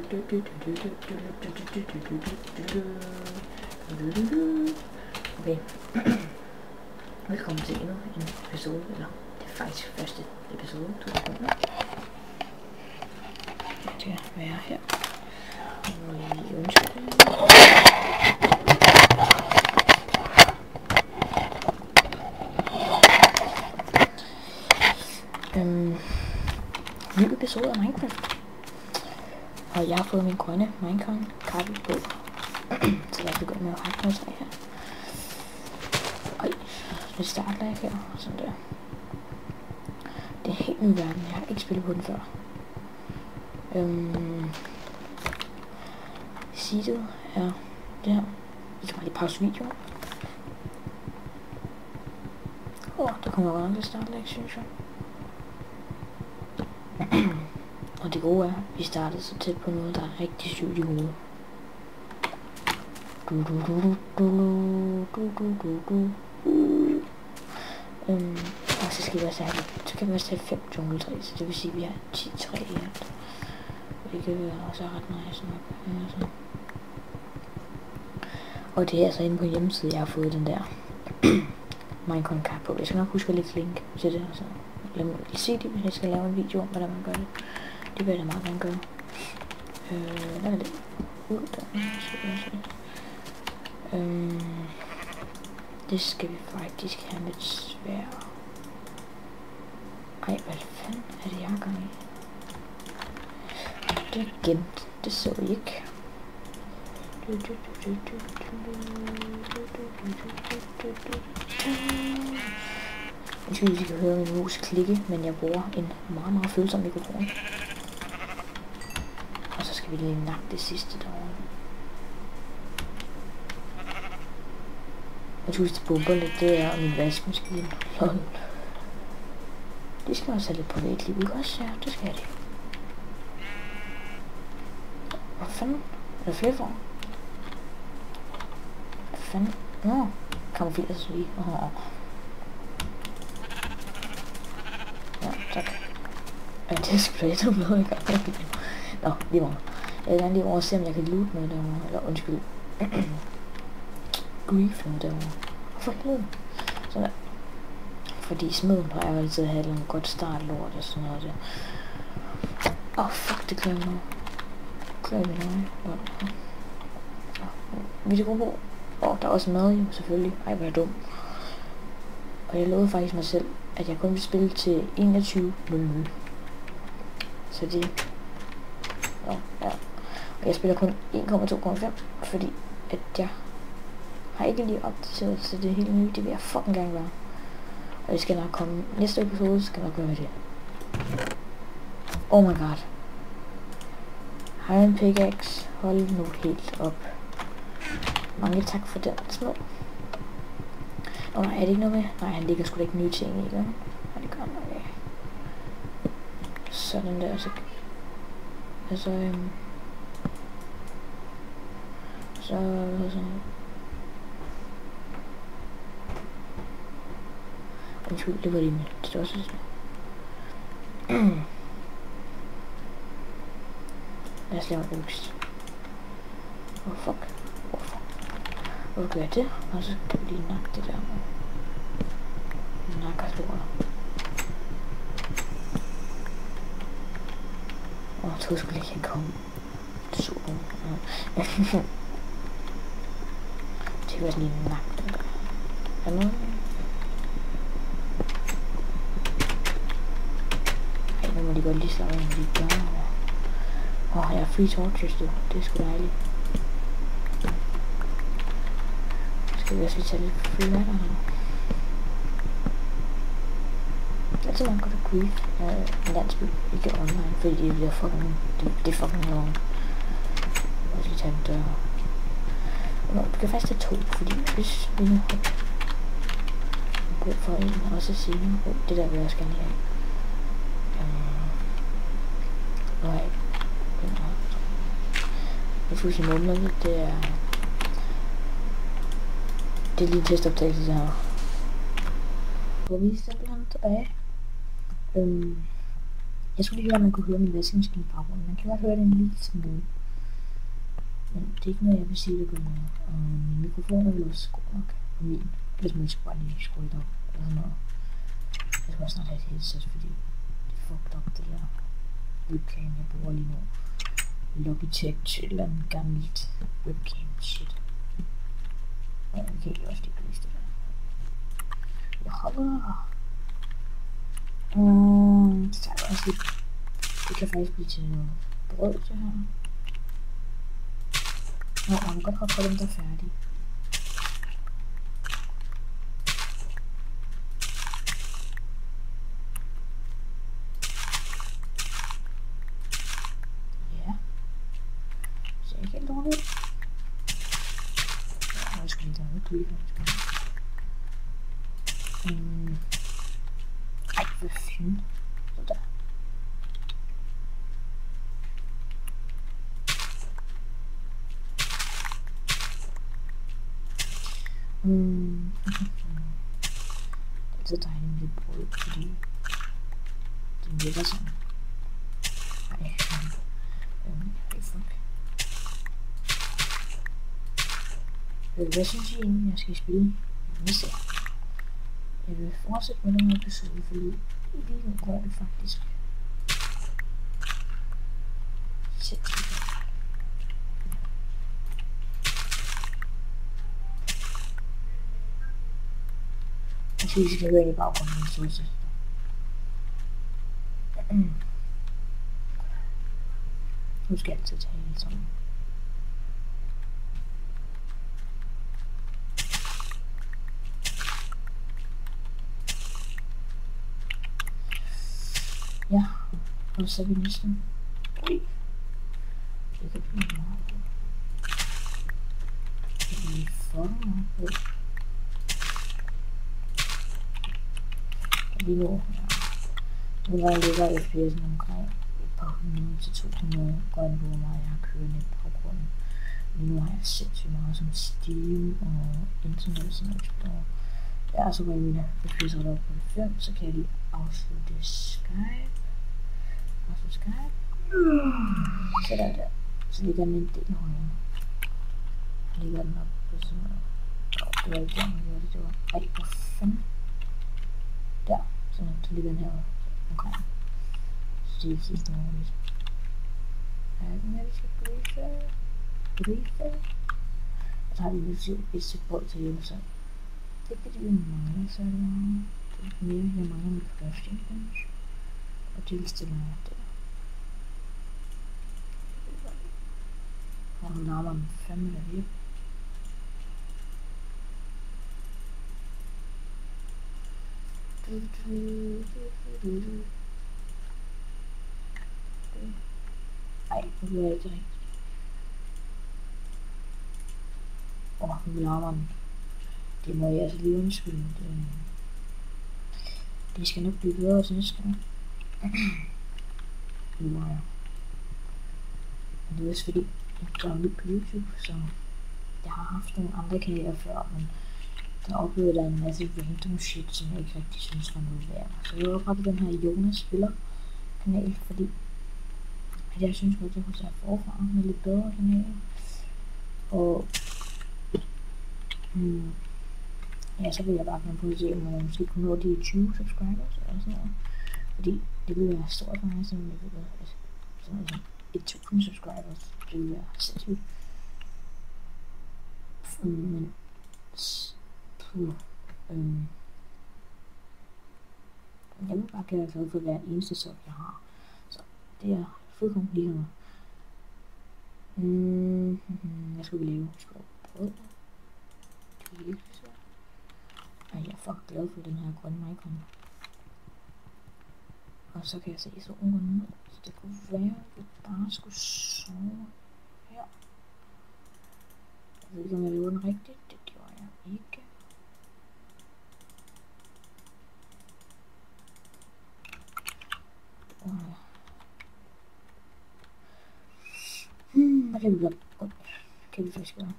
Okay. Velkommen til endnu en episode, eller det er faktisk første episode, du har kommet. Jeg skal være her. Undskyld. Ny episode af Minecraft. Og jeg har fået min grønne Minecraft-kappe på. Så jeg begynder med at hakke noget træ her. Oj, lidt startlag her. Sådan der. Det er en helt ny verden. Jeg har ikke spillet på den før. Seedet er det her. Vi skal bare lige pause videoen. Der kommer godt lidt startlag, synes jeg. Og det gode er, at vi startede så tæt på noget, der er rigtig sygt i hovedet. Og så skal vi også have, så kan vi også have 5 jungletræ, så det vil sige, at vi har 10 træ i alt. Det kan være også ret nice nok. Og det er altså inde på hjemmesiden, jeg har fået den der Minecraft på. Jeg skal nok huske at lægge link til det. Altså. Lad mig se det, hvis jeg skal lave en video om, hvordan man gør det. Det vil jeg da meget gerne gøre. Hvad er det? Det skal vi faktisk have lidt svært. Ej, hvad fanden er det, jeg har gang i? Det er gemt. Det så jeg ikke. Jeg synes, I kan høre min mus klikke, men jeg bruger en meget, meget følsom mikrofon. Og så skal vi lige nakke det sidste derovre. Jeg synes, det bomber lidt, det er min vaskemaskine. De skal også have lidt privatliv, ikke også? Ja, det skal de. Hvad fanden? Er der flere for? Hvad fanden? Nå, kamuflerer sig lige. Ja, tak. Ja, det skal jeg ikke noget, jeg gør. Nå, lige meget. Jeg vil gerne lige over se, om jeg kan loot noget derovre. Eller undskyld. Grief noget derovre. For helvede. Sådan der. Fordi smeden plejer jo altid at have en godt startlort og sådan noget der. Fuck, det klør mig. Klør mig noget. Vi skal gå på. Der er også mad jo, selvfølgelig. Ej, hvor er jeg dum. Og jeg lovede faktisk mig selv, at jeg kun vil spille til 21:00. Så det... ja. Og jeg spiller kun 1,2,5, fordi at jeg har ikke lige opdateret til det hele nye. Det vil jeg fucking gerne gøre. Og det skal nok komme. Næste episode skal nok gøre det. Oh my god. Iron pickaxe. Hold nu helt op. Mange tak for den små. Nej, er det ikke noget med? Nej, han ligger sgu da ikke nye ting i, ikke? Nej, det gør han nok ikke. Sådan der, så... Altså, sådan... Undskyld, det var lige med. Det står også sådan. Lad os lave en økst. Fuck. Hvor gør jeg det? Og så kan vi lige nakke det der. Nakker lort. Jeg troede sgu ikke, han kom. Solen. Det var sådan lige nakke det der. Er noget? Ej, nu må de godt lige slå ind, de gør. Jeg har free torches, du. Det er sgu dejligt. Skal vi også lige tage lidt free matter her. Det er altid meget godt at grief en landsby, ikke online, fordi det bliver fucking, det er fucking long. Jeg skal lige tage en dør. Du kan faktisk tage 2, fordi hvis vi nu har brug for en, og så sige, det der vil jeg også gerne lige have. Jeg får sin måned, det er lige en testoptagelse det her. Og vi er simpelthen tilbage. Jeg skulle lige høre, om man kunne høre min vaskemaskine i baggrunden. Man kan godt høre det en lille smule. Men det er ikke noget, jeg vil sige, det gør noget. Og min mikrofon er vel også god nok. Og min, hvis man skal bare lige skrue lidt op. Eller sådan noget. Jeg skal også snart have et headset, fordi det er fucked up, det der webcam, jeg bruger lige nu. Logitech til et eller andet gammelt webcam shit. Ja, vi kan ikke også lige belyse det der. Jeg holder. Det tager jeg også lidt. Det kan faktisk blive til noget brød, det her. Nå, man kan godt hoppe på dem, der er færdige. Ja. Det ser ikke helt dårligt. Ja, jeg skal lige tage noget lige faktisk. Ej, hvad fanden? Så der. Det er så dejligt med det brød, fordi det virker sådan. Ej, fuck. Hvad synes I egentlig, jeg skal spille næste gang? Jeg vil fortsætte med den her episode, fordi lige nu går det faktisk. Jeg synes, vi skal høre i baggrunden, så også. Nu skal jeg altid tage helt sådan. Ja, og så er vi næsten. Ui. Det kan blive meget. Det kan blive for meget. Lige nu, ja. Nu der ligger FPS'en omkring et par 100 til 200 grønne, hvor meget jeg har kørende i baggrunden. Lige nu har jeg sindssygt meget som Steam og Internet sådan Explorer. Ja, så går jeg mine FPS'er op på 5, så kan jeg lige afslutte Skype. Så der. Så ligger den en del højere. Så ligger den op på sådan noget. Det var ikke der, man gjorde det. Det var, ej, hvor fanden. Der, sådan så ligger den herovre omkring. Så det er sidste ordentligt. Ja, den her, vi skal briefe. Og så har vi lige et sæt bold til hjemme, så det kan vi mange, så er det meget. Det er mere, jeg mangler mit crafting bench. Og det vil stille mig der. Og nu larmer den fandme der lige. Ej, nu bliver jeg ikke rigtigt. Nu larmer den. Det må jeg altså lige undskylde. Det skal nok blive bedre til næste gang. Nu har jeg. Det er også fordi, jeg er nyt på YouTube, så jeg har haft nogle andre kanaler før, men der oplevede der en masse random shit, som jeg ikke rigtig synes var noget værd. Så jeg oprettede den her Jonas Spiller kanal, fordi at jeg synes godt, jeg kunne tage forfra med lidt bedre kanal. Og ja, så vil jeg bare gerne prøve at se, om jeg måske kunne nå de 20 subscribers eller sådan noget. Fordi det ville være stort for mig, sådan noget 1000 subscribers. Det ville være sindssygt. Men jeg vil bare gøre glad for hver eneste sub jeg har. Så det er fuldkommen lige nu. Jeg skal lave brød. Det er virkelig svært. Ej, jeg er fucking glad for den her grønne icon. Og så kan jeg se solen gå ned. Så det kunne være, at jeg bare skulle sove her. Jeg ved ikke, om jeg lever den rigtigt. Det gjorde jeg ikke. Hvad kan vi gøre? Hvad kan vi faktisk gøre?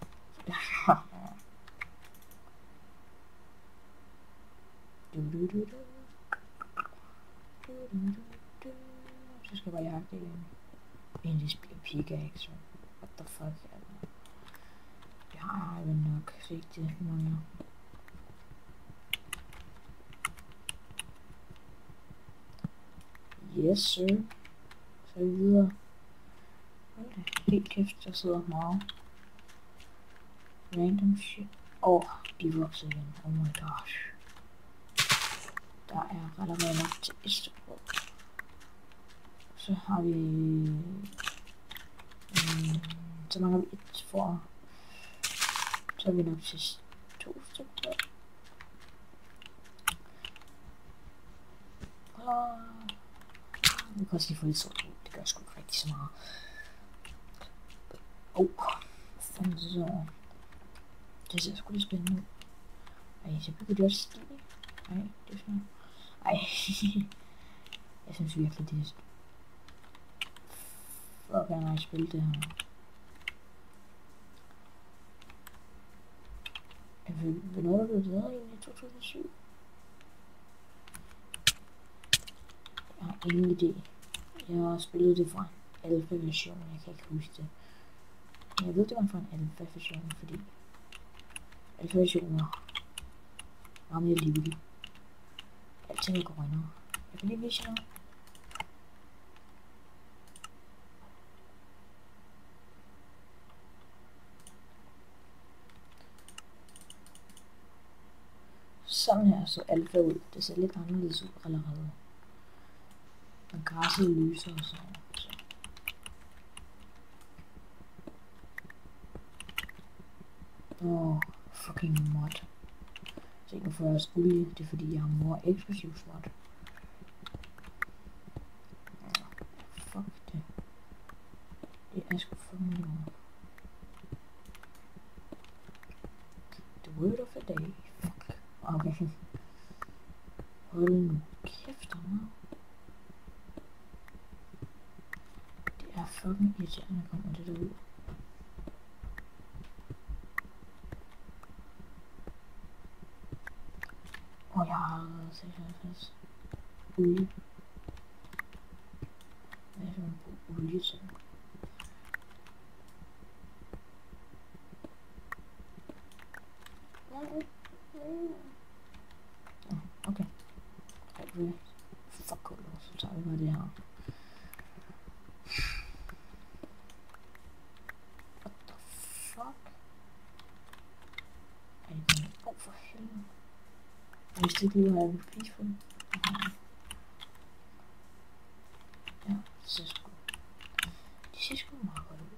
Så skal jeg bare jagte en pickaxe. What the fuck? vi nok se det mange. Yes, sir. Så er vi videre. Helt kæft, der sidder meget. Random shit. De vokser igen. Oh my gosh. Der er allerede nok til Østerbrød. Så har vi... så mangler vi et for... Så er vi nok til 2 stykker. Vi kan også lige få lidt sort ud. Det gør sgu ikke rigtig så meget. Fanden så... Det ser sgu lidt spændende ud. Ej, så bygger de også stil. Ej, det er sådan. Ej, jeg synes virkelig, det er fuck, jeg har spillet det her. Hvornår er det blevet lavet egentlig i 2007? Jeg har ingen idé. Jeg har spillet det fra en alfa-version, jeg kan ikke huske det. Men jeg ved, det var fra en alfa-version, fordi alfa-versioner var mere livlige. Alting er grønnere. Jeg kan lige vise jer noget. Sådan her så alfa ud. Det ser lidt anderledes ud allerede. Men græsset lyser og sådan. Fucking mod. Se, nu får jeg også olie. Det er fordi jeg har mor eksplosiv mod. Fuck det. Det er sgu fucking lort. The word of the day. Fuck. Okay. Hold nu kæft om mig. Det er fucking irriterende, kommer det derud. Jeg har 56 olie. Hvad er det for en olie til? Okay. Fuck, så tager vi bare det her. What the fuck? For helvede. Hvis det lige har jeg peaceful. Ja, det ser sgu. Det ser sgu meget godt ud.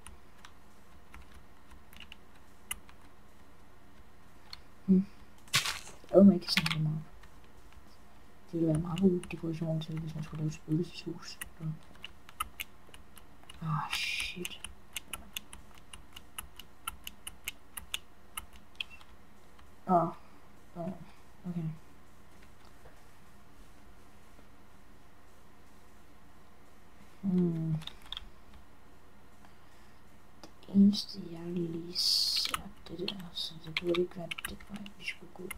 Jeg må ikke samle dem op. Det ville være meget god dekoration til, hvis man skulle lave et spøgelseshus. Shit. Okay. Det eneste jeg lige ser det der, så det burde ikke være det vej vi skulle gå.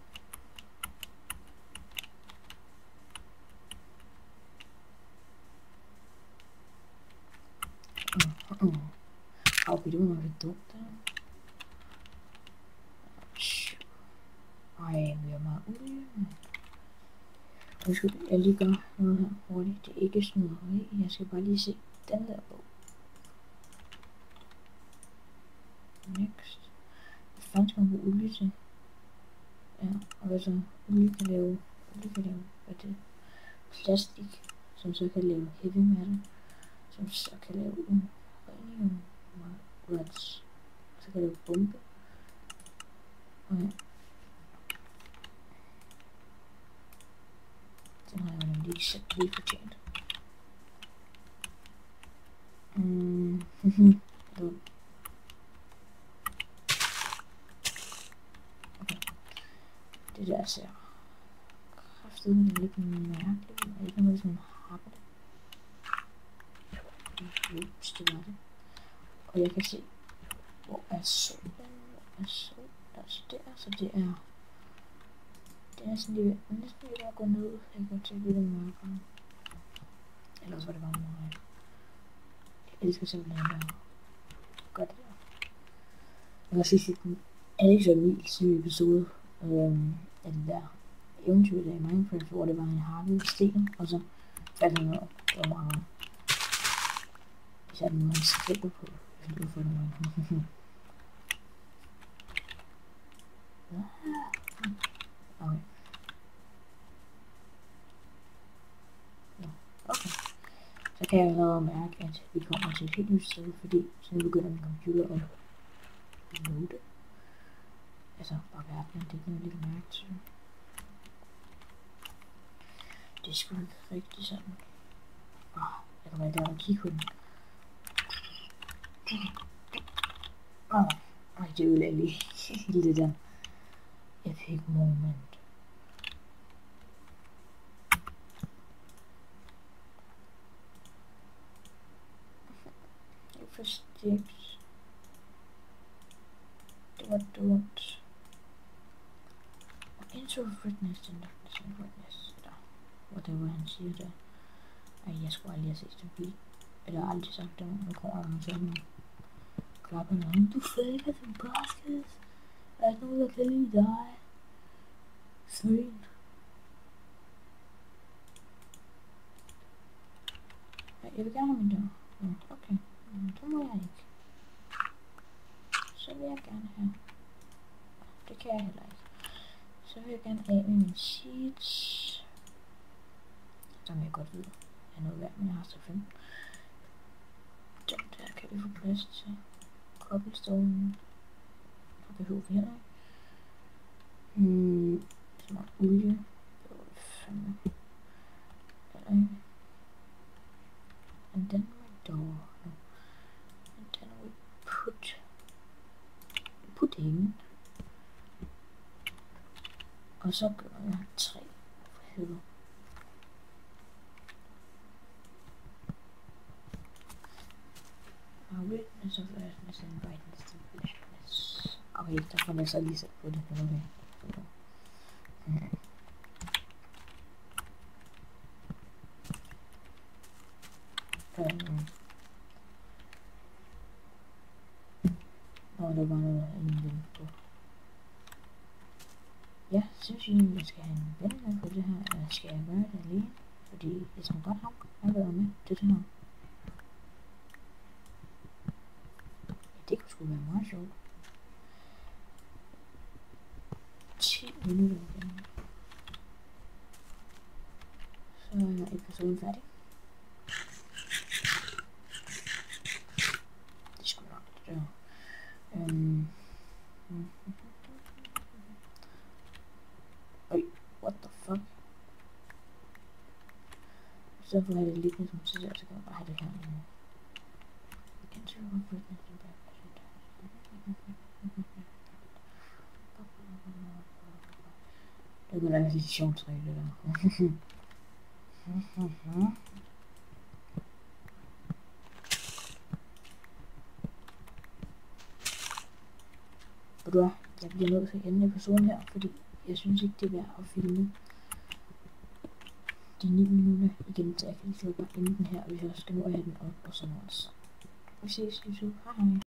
Okay, det var nok lidt dumt der. Ej, vi har meget olie. Nu skal jeg lige gøre noget her hurtigt. Det er ikke snyderi. Jeg skal bare lige se den der bog. Next. Hvad fanden skal man bruge olie til? Ja, og hvad så? Olie kan lave, hvad er det? Plastik, som så kan lave heavy metal, som så kan lave uranium rods, så kan lave bombe. Okay. Den har jeg jo lige sat lige fortjent. Okay. Det der ser kraftedeme lidt mærkeligt. Jeg ved ikke, om det er sådan hakker det. Ups, det var det. Og jeg kan se, hvor er solen? Hvor er solen? Altså der, så det er... Det er sådan lige næsten lige at gå ned. Jeg kan godt se lidt mørkere. Ellers var det bare meget. Jeg elsker simpelthen at gøre det der. Jeg kan også sige, at Alex og Emils episode af det der eventyr der i Minecraft, hvor det var en hakket sten, og så faldt han ned. Det var meget godt. Hvis jeg havde noget, han skriver på, hvis du får det noget. Okay. Okay. Så kan jeg allerede mærke, at vi kommer til et helt nyt sted, fordi så nu begynder min computer at loade. Altså, bare verdenen, det kan jeg lige mærke til. Det er sgu ikke rigtig sådan. Jeg kan være der og kigge på den. Det ødelægger lige hele det der epic moment. Jeg forstår. Det var dumt. Into witness and witness. Whatever han siger der. Ej, jeg skulle aldrig have set det bil. Eller aldrig sagt det, nu kommer jeg til at klappe noget. Du faker som basket. Der er ikke nogen, der kan lide dig. Svin. Jeg vil gerne have min dør. Okay, det må jeg ikke. Så vil jeg gerne have. Det kan jeg heller ikke. Så vil jeg gerne af med min sheets. Så vil jeg godt vide, at jeg er noget værd, men jeg har så 5. Den der kan vi få plads til. Cobblestone. Så behøver vi heller ikke. Så meget olie. Det var det fandme. Eller ikke. And then my door. And then we put pudding. Og så gør jeg 3 for helvede. Witness of earthness and brightness and blackness. Okay, der får jeg så lige sat på det. Okay. Der var noget ingen på. Jeg synes egentlig, jeg skal have en ven med på det her, eller skal jeg gøre det alene? Fordi jeg skal godt ham, jeg vil være med til det her. Ja, det kunne sgu være meget sjovt. 10 minutter igen. Så er episoden færdig. Det skulle nok det der. What the fuck? Så får jeg det liggende som tidligere, så kan man bare have det her. Det kunne være lidt sjovt, det der. Ved du hvad? Jeg bliver nødt til at ende episoden her, fordi jeg synes ikke, det er værd at filme de 9 minutter igen, så jeg kan lige så bare ende den her, hvis jeg skal nå at have den op og sådan noget. Vi ses i YouTube. Hej hej.